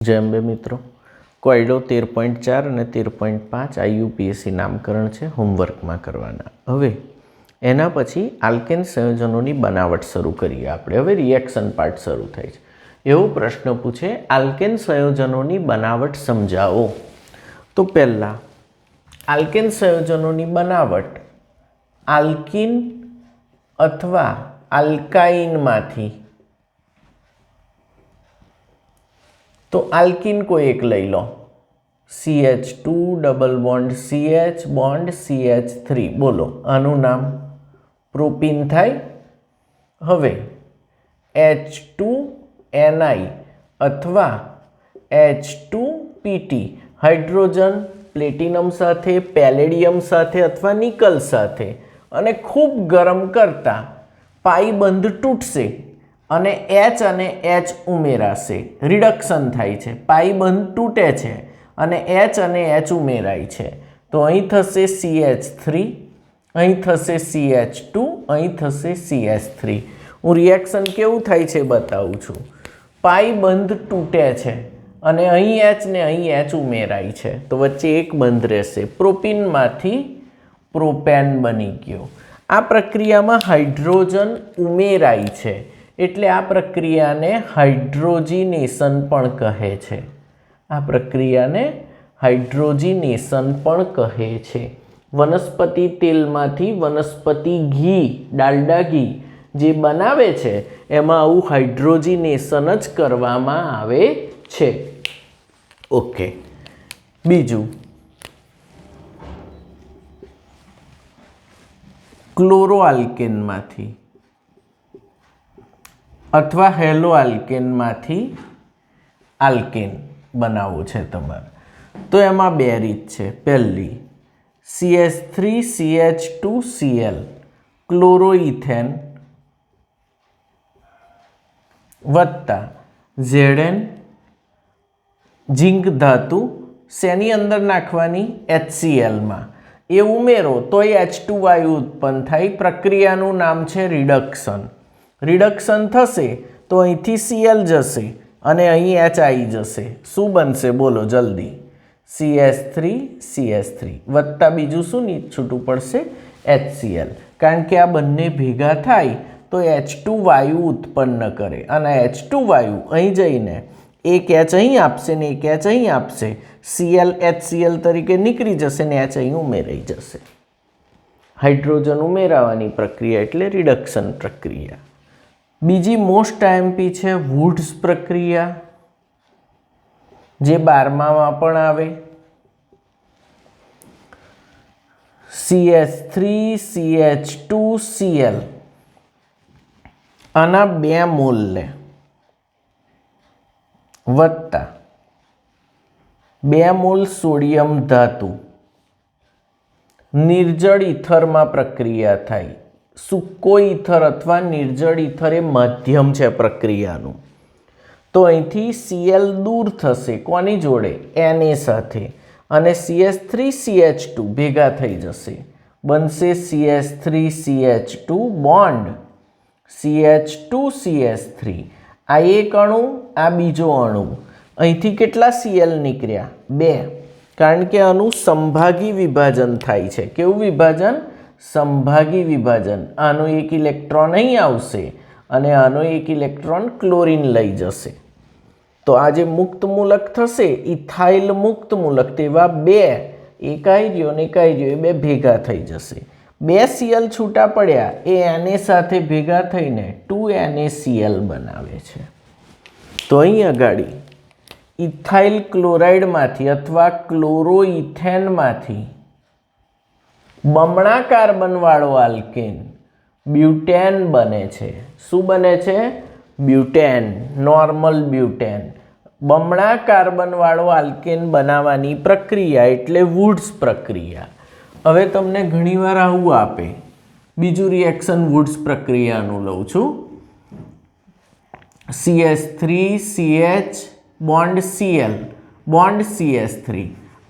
जय अंबे मित्रों, कोयडो 13.4 અને 13.5 આ યુપીએસસી નામકરણ છે હોમવર્કમાં કરવાના। હવે એના પછી આલ્કેન સંયોજનોની બનાવટ શરૂ કરીએ આપણે। હવે રિએક્શન પાર્ટ શરૂ થાય છે। એવો પ્રશ્ન પૂછે, આલ્કેન સંયોજનોની બનાવટ સમજાવો। તો પહેલા આલ્કેન સંયોજનોની બનાવટ આલ્કીન અથવા આલ્કાઇનમાંથી, तो आल्किन को एक लई लो, CH2 double bond CH bond CH3 बोलो, आनु नाम प्रोपीन थाय। हवे H2Ni अथवा H2PT हाइड्रोजन प्लेटिनम साथे, पेलेडियम साथे अथवा निकल साथे अने खूब गरम करता पाई बंध तूटशे અને H અને H ઉમેરાશે, રિડક્શન થાય છે, પાઈ બંધ તૂટે છે અને H અને H ઉમેરાય છે। તો અહીં થશે CH3, અહીં થશે CH2, અહીં થશે CH3। હું રિએક્શન કેવું થાય છે બતાવું છું। પાઈ બંધ તૂટે છે અને અહીં H ને અહીં H ઉમેરાય છે, તો વચ્ચે એક બંધ રહેશે, પ્રોપીનમાંથી પ્રોપેન બની ગયો। આ પ્રક્રિયામાં હાઇડ્રોજન ઉમેરાય છે એટલે આ પ્રક્રિયાને હાઇડ્રોજીનેશન પણ કહે છે। આ પ્રક્રિયાને હાઇડ્રોજીનેશન પણ કહે છે। વનસ્પતિ તેલમાંથી વનસ્પતિ ઘી, ડાલડા ઘી જે બનાવે છે એમાં આવું હાઇડ્રોજીનેશન જ કરવામાં આવે છે। ઓકે, બીજું ક્લોરો આલ્કેનમાંથી अथवा हेलो आल्केनमांथी आल्केन बनाववुं छे तमारे। तो एमां बे रीत छे। पहली CH3CH2Cl क्लोरोइथेन वत्ता Zn जिंक धातु शेनी अंदर नाखवानी HCl मां ए उमेरो तो H2 वायु उत्पन्न थाय। प्रक्रियानुं नाम छे रिडक्शन। रिडक्शन थशे तो अहींथी Cl जशे अने अहीं H आई जशे। शुं बनशे बोलो जल्दी? CH3CH3 वत्ता बीजुं शुं छूटुं पड़शे? HCl। कारण के आ बंने भेगा थाय तो H2 वायु उत्पन्न करे अने H2 वायु अहीं जईने एक H अहीं आपशे ने एक H अहीं आपशे, Cl HCl तरीके निकળી जशे ने H अहीं उमेराई जशे। हाइड्रोजन उमेरावानी प्रक्रिया एटले रिडक्शन प्रक्रिया। बीजी मोस्ट आईएमपी छे वुड्स प्रक्रिया, जे 12मां पण आवे। CH3CH2Cl आना 2 मोल ले वत्ता 2 मोल सोडियम धातु निर्जल ईथर में प्रक्रिया थाय। सूको ईथर अथवा निर्जल ईथर ए माध्यम छे प्रक्रियानुं। तो अहींथी Cl दूर थशे कोनी जोड़े? Na साथे अने CH3CH2 भेगा थई जशे, बनशे CH3CH2 बॉन्ड CH2CH3। आ एक अणु, आ बीजो अणु। अहींथी केटला Cl निकळ्या? 2, कारण के आनुं संभागी विभाजन थाय छे। केवुं विभाजन? संभागी विभाजन। आनो एक इलेक्ट्रॉन अहीं आवशे अने आनो एक इलेक्ट्रॉन क्लोरीन लई जशे। तो आ जे मुक्त मूलक थशे इथाइल मुक्त मूलक, तेवा 2 एक आई रह्यो ने एक आई रह्यो, ए 2 भेगा थई जशे। 2 Cl छूटा पड्या ए Na साथे भेगा थईने 2NaCl बनावे छे। तो अहीं अगाड़ी इथाइल क्लोराइड मांथी अथवा क्लोरोइथेन मांथी बमणा कार्बन वाळो आल्केन ब्यूटेन बने छे। शुं बने छे? Butane, normal butane. बमणा कार्बन वाळो आल्केन बनावानी प्रक्रिया एटले वुड्स प्रक्रिया। हवे तमने घणीवार आवुं आपे। बीजुं रिएक्शन वुड्स प्रक्रियानुं लઉં છું। CH3CH bond Cl bond CH3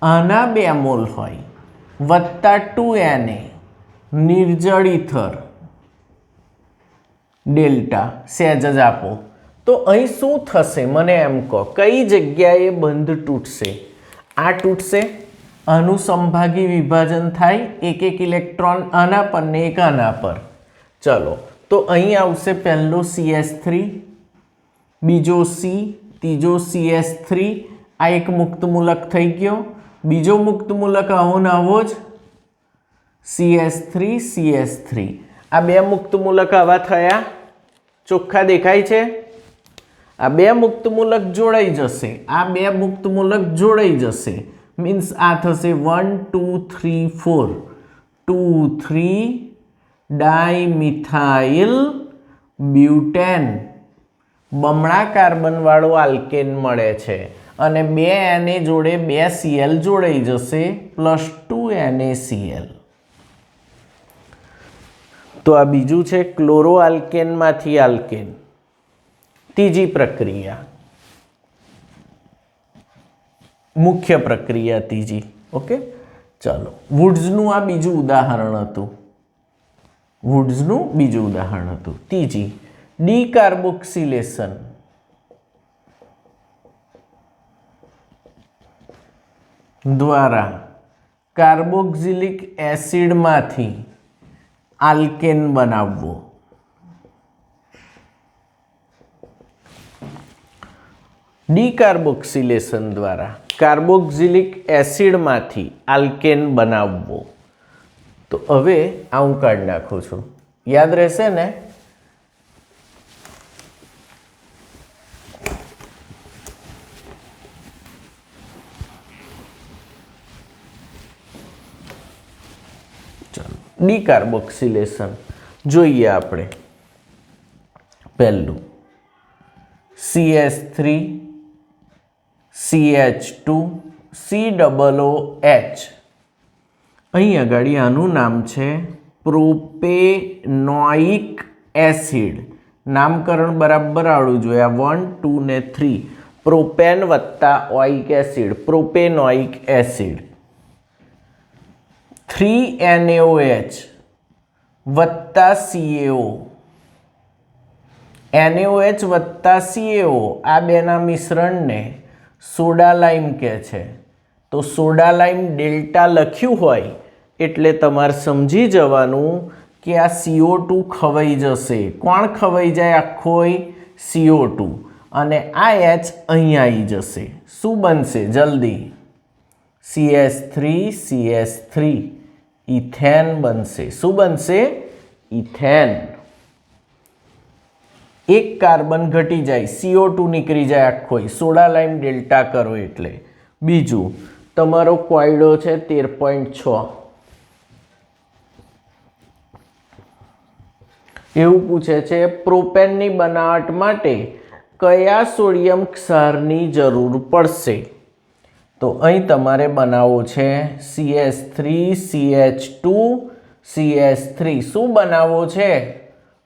आना 2 मोल होय वत्ता 2Na निर्जल ईथर डेल्टा सहज ज आपो તો અહીં શું થશે મને એમ કહો, કઈ જગ્યાએ બંધ તૂટશે? આ તૂટશે, આનું સમભાગી વિભાજન થાય, એક ઇલેક્ટ્રોન આના પર ને એક આના પર. ચલો, તો અહીં આવશે પહેલો CS3, બીજો C, ત્રીજો CS3. આ એક મુક્ત મૂલક થઈ ગયો. બીજો મુક્ત મૂલક આવો ને આવો જ CS3 CS3. આ બે મુક્ત મૂલક આવા થયા, ચોખ્ખા દેખાય છે. આ બે મુક્ત મૂલક જોડાઈ જશે, આ બે મુક્ત મૂલક જોડાઈ જશે, મીન્સ આ થશે 1 2 3 4 2 3 ડાયમિથાઇલ બ્યુટેન. બમણા કાર્બન વાળો આલ્કેન મળે છે અને બે Na જોડે બે Cl જોડાઈ જશે +2 NaCl. તો આ બીજું છે ક્લોરો આલ્કેનમાંથી આલ્કેન. ત્રીજી પ્રક્રિયા, મુખ્ય પ્રક્રિયા ત્રીજી. ઓકે, ચાલો. વુડ્સનું આ બીજું ઉદાહરણ હતું, વુડ્સનું બીજું ઉદાહરણ હતું. ત્રીજી, ડીકાર્બોક્સિલેશન. દ્વારા કાર્બોક્સિલિક એસિડમાંથી આલ્કેન બનાવવો. ડીકાર્બોક્સિલેશન દ્વારા કાર્બોક્સિલિક એસિડમાંથી આલ્કેન બનાવવો. તો હવે આ હું કાઢી નાખું છું, યાદ રહેશે ને? ડીકાર્બોક્સિલેશન જોઈએ આપણે. પહેલું CS3 CH2 COOH. અહીં આગળ આનું નામ છે પ્રોપેનોઇક એસિડ. નામકરણ બરાબર આવડવું જોઈએ. આ 1 2 ને 3 પ્રોપેન વત્તા ઓઇક એસિડ, પ્રોપેનોઇક એસિડ. 3NaOH વત્તા CaO. NaOH વત્તા CaO આ બેના મિશ્રણને સોડા લાઇમ કહે છે. તો સોડા લાઇમ ડેલ્ટા લખ્યું હોય એટલે તમારે સમજી જવાનું કે આ CO2 ખવાઈ જશે. કોણ ખવાઈ જાય? આખોય CO2. અને આ H અહીં આવી જશે. શું બનશે? જલ્દી CH3CH3 ઇથેન બનશે. શું બનશે? ઇથેન. એક કાર્બન ઘટી જાય, CO2 નીકળી જાય આખો, સોડા લાઇમ ડેલ્ટા કરો એટલે. બીજું, તમારો કોયડો છે 13.6. એવું પૂછે છે પ્રોપેનની બનાવટ માટે કયા સોડિયમ ક્ષારની જરૂર પડશે? તો અહીં તમારે બનાવવો છે CH3CH2 CH3. શું બનાવવો છે?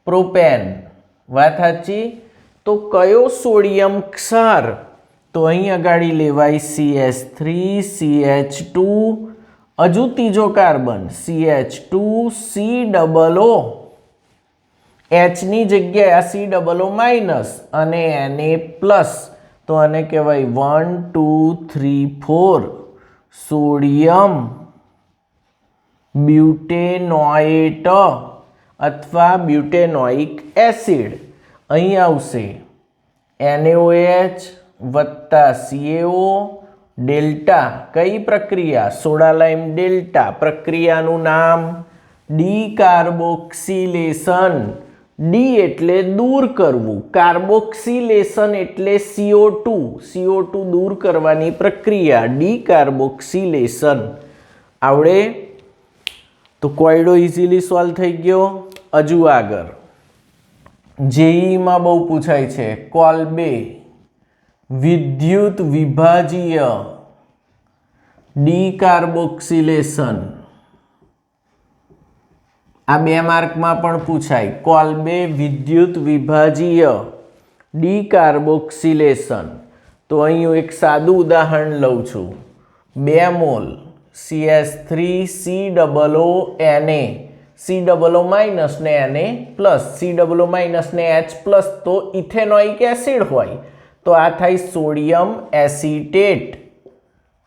પ્રોપેન. વાત સાચી? તો કયો સોડિયમ ક્ષાર? તો અહીં અગાડી લેવાય CH3CH2, હજુ ત્રીજો કાર્બન CH2COO. H ની જગ્યાએ આ COO માઇનસ અને Na+. તો આને કહેવાય 1 2 3 4 સોડિયમ બ્યુટેનોએટ અથવા બ્યુટેનોઇક એસિડ. અહીં આવશે NaOH વત્તા CaO ડેલ્ટા. કઈ પ્રક્રિયા? સોડા લાઇમ ડેલ્ટા. પ્રક્રિયાનું નામ ડીકાર્બોક્સિલેશન. ડી એટલે દૂર કરવું, કાર્બોક્સિલેશન એટલે CO2. CO2 દૂર કરવાની પ્રક્રિયા ડીકાર્બોક્સિલેશન. આવડે? તો કોયડો ઇઝીલી સોલ્વ થઈ ગયો. હજુ આગળ જેઈમાં બહુ પૂછાય છે કોલ્બે વિદ્યુત વિભાજીય ડીકાર્બોક્સિલેશન. આ 2 માર્કમાં પણ પૂછાય. કોલ્બે વિદ્યુત વિભાજીય ડીકાર્બોક્સિલેશન. તો અહીં હું એક સાદું ઉદાહરણ લઉં છું. 2 મોલ CH3COONA COO માઇનસ ને Na પ્લસ, COO માઇનસ ને H પ્લસ, તો ઇથેનોઇક એસિડ હોય તો આ થાય sodium acetate.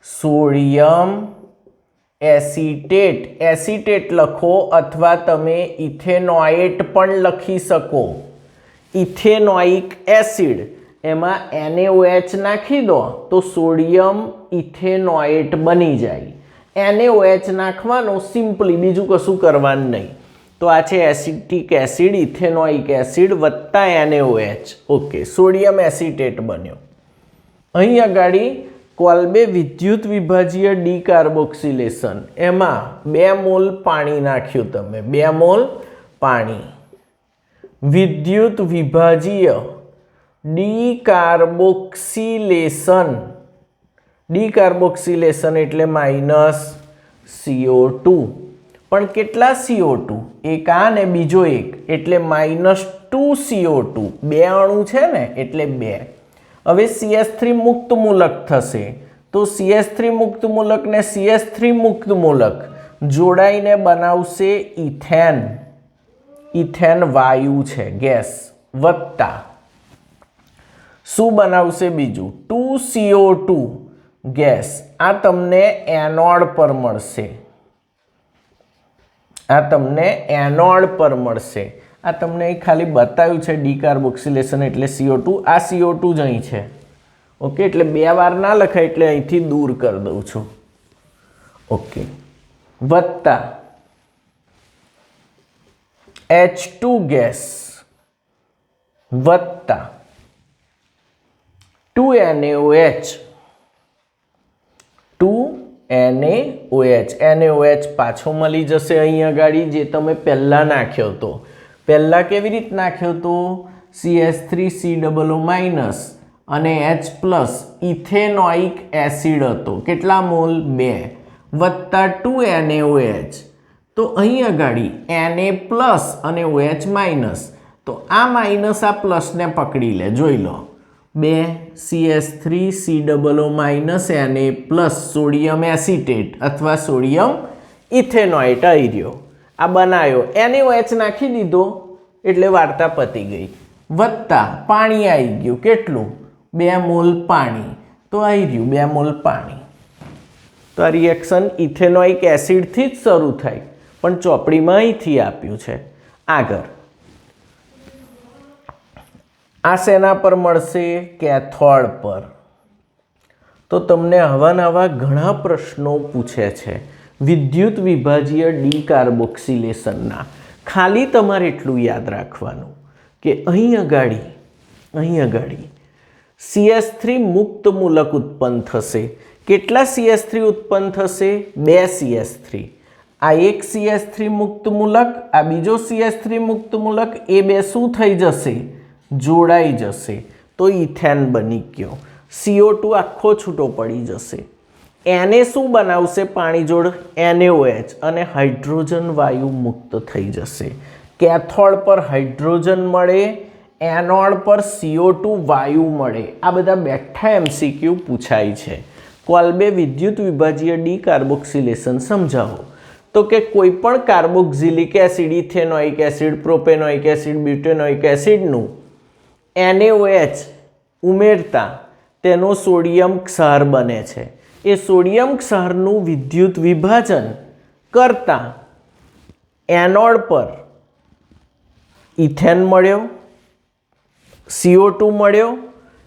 Sodium acetate. Acetate લખો અથવા તમે ઇથેનોએટ પણ લખી શકો. ઇથેનોઇક એસિડ, એમાં NaOH નાખી દો તો સોડિયમ ઇથેનોએટ બની જાય. NaOH નાખવાનું સિમ્પલી, બીજું કશું કરવાનું નહીં. તો આ છે એસિટિક એસિડ, ઇથેનોઇક એસિડ વત્તા NaOH. ઓકે, સોડિયમ એસિટેટ બન્યો. અહીં આગળ કોલ્બે વિદ્યુત વિભાજીય ડીકાર્બોક્સિલેશન, એમાં 2 મોલ પાણી નાખ્યું તમે, 2 મોલ પાણી. વિદ્યુત વિભાજીય ડીકાર્બોક્સિલેશન, ડીકાર્બોક્સિલેશન એટલે -CO2. પણ કેટલા CO2? એક આ ને બીજો એક, એટલે -2 CO2. 2 અણુ છે ને એટલે 2. હવે CH3 મુક્ત મૂલક થશે તો CH3 મુક્ત મૂલક ને CH3 મુક્ત મૂલક જોડાઈને બનાવશે ઇથેન. ઇથેન વાયુ છે, ગેસ. વત્તા શું બનાવશે બીજું? 2CO2 gas. આ તમને એનોડ પર મળશે. આ તમને એનોડ પર મળશે. આ તમને ખાલી બતાવ્યું છે ડીકાર્બોક્સિલેશન એટલે CO2. આ CO2 જ અહીં છે. ઓકે, એટલે 2 વાર ના લખાય એટલે અહીંથી દૂર કરી દઉં છું. ઓકે, વત્તા H2 ગેસ વત્તા 2NaOH. 2NaOH. NaOH પાછો મળી જશે અહીં આગળ, જે તમે પહેલાં નાખ્યો હતો. પહેલાં કેવી રીતે નાખ્યો હતો? CH3COO માઇનસ અને H પ્લસ ઇથેનોઇક એસિડ હતો. કેટલા મોલ? 2 વત્તા 2NaOH. તો અહીં આગળ Na પ્લસ અને OH માઇનસ, તો આ માઇનસ આ પ્લસને પકડી લે. જોઈ લો, 2 CH3COO minus Na plus sodium acetate અથવા સોડિયમ ઇથેનોઇટ આવી રહ્યો. આ બનાવ્યો, NaOH નાખી દીધો એટલે વાર્તા પતી ગઈ. વત્તા પાણી આવી ગયું. કેટલું? 2 મોલ પાણી. તો આવી રહ્યું 2 મોલ પાણી. તો આ રિએક્શન ઇથેનોઇક એસિડથી જ શરૂ થાય, પણ ચોપડીમાં અહીંથી આપ્યું છે. આગળ આ શેના પર મળશે? કેથોડ પર. તો તમને આવા નવા ઘણા પ્રશ્નો પૂછે છે વિદ્યુત વિભાજીય ડીકાર્બોક્સિલેશનના. ખાલી તમારે એટલું યાદ રાખવાનું કે અહીં આગળ CH3 મુક્ત મૂલક ઉત્પન્ન થશે. કેટલા CH3 ઉત્પન્ન થશે? 2 CH3. આ એક CH3 મુક્ત મૂલક, આ બીજો CH3 મુક્ત મૂલક, એ 2 શું થઈ જશે? જોડાઈ જશે. તો ઇથેન બની ગયો. CO2 આખો છૂટો પડી જશે. Na શું બનાવશે પાણી જોડ? NaOH, અને હાઇડ્રોજન વાયુ મુક્ત થઈ જશે. કેથોડ પર હાઇડ્રોજન મળે, એનોડ પર CO2 વાયુ મળે. આ બધા બેઠા MCQ પૂછાય છે. કોલ્બે વિદ્યુત વિભાજીય ડીકાર્બોક્સિલેશન સમજાવો. તો કે કોઈ પણ carboxylic acid, ethanoic acid, propanoic acid, butanoic એસિડનું NaOH ઉમેરતા તેનો સોડિયમ ક્ષાર બને છે. એ સોડિયમ ક્ષારનું વિદ્યુત વિભાજન કરતા એનોડ પર ઇથેન મળ્યો, CO2 મળ્યો,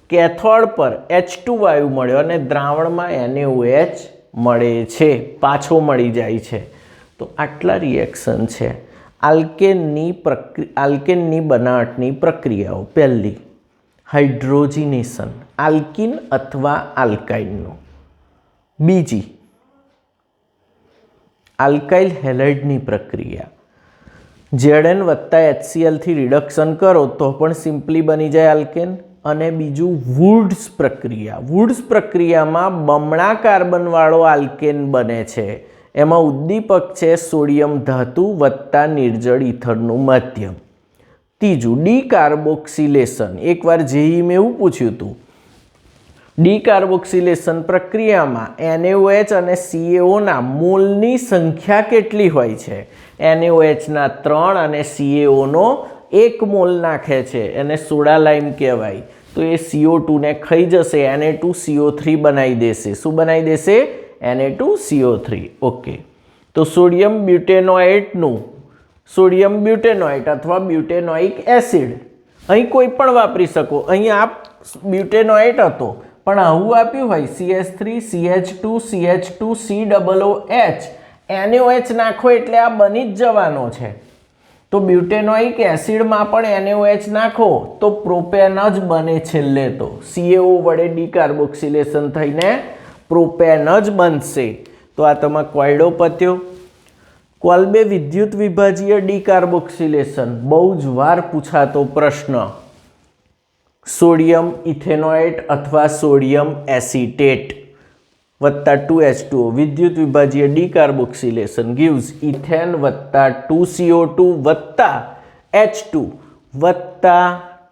કેથોડ પર H2 વાયુ મળ્યો અને દ્રાવણમાં NaOH મળે છે, પાછો મળી જાય છે. તો આટલા રિએક્શન છે. આલ્કેનની બનાવટની પ્રક્રિયાઓ. પહેલી, હાઇડ્રોજિનેશન, આલ્કિન અથવા આલ્કાઇનનું. બીજી, આલ્કાઇલ હેલાઇડની પ્રક્રિયા. Zn વત્તા HCl થી રિડક્શન કરો તો પણ સિમ્પલી બની જાય આલ્કેન. અને બીજું વુડ્સ પ્રક્રિયા. વુડ્સ પ્રક્રિયામાં બમણા કાર્બનવાળો આલ્કેન બને છે. એમાં ઉદ્દીપક છે સોડિયમ ધાતુ વત્તા નિર્જળ ઇથરનું માધ્યમ. ત્રીજું, ડીકાર્બોક્સિલેશન. એકવાર જેઈમાં એવું પૂછ્યું હતું ડીકાર્બોક્સિલેશન પ્રક્રિયામાં NaOH અને CaOના મોલની સંખ્યા કેટલી હોય છે? NaOHના 3 અને CaOનો 1 મોલ નાખે છે, એને સોડા લાઈમ કહેવાય. તો એ CO2 ને ખાઈ જશે, Na2CO3 બનાવી દેશે. શું બનાવી દેશે? Na2CO3. ઓકે. તો સોડિયમ બ્યુટેનોઇટ અથવા બ્યુટેનોઇક એસિડ અહીં કોઈ પણ વાપરી શકો. અહીં આ બ્યુટેનોઇટ હતો પણ આવું આપ્યું હોય CH3 CH2 CH2 COOH NaOH નાખો એટલે આ બની જ જવાનો છે. તો બ્યુટેનોઇક એસિડમાં પણ NaOH નાખો તો પ્રોપેન જ બને છેલ્લે. તો CaO વડે ડીકાર્બોક્સિલેશન થઈને પ્રોપેન જ બનશે. તો આ તમારો કોયડો પત્યો. કોલ્બે વિદ્યુત વિભાજીય ડીકાર્બોક્સિલેશન બહુ જ વાર પૂછાતો પ્રશ્ન. સોડિયમ ઇથેનોએટ અથવા સોડિયમ એસિટેટ વત્તા 2H2O વિદ્યુત વિભાજીય ડીકાર્બોક્સિલેશન gives ઇથેન વત્તા 2CO2 વત્તા H2 વત્તા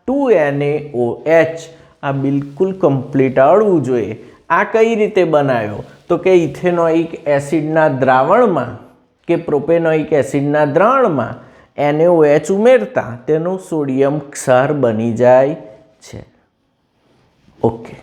2NaOH. આ બિલકુલ કમ્પ્લીટ આવડવું જોઈએ. આ કઈ રીતે બનાવ્યો? તો કે ઇથેનોઇક એસિડના દ્રાવણમાં કે પ્રોપેનોઇક એસિડના દ્રાવણમાં NaOH ઉમેરતા તેનું સોડિયમ ક્ષાર બની જાય છે. ઓકે.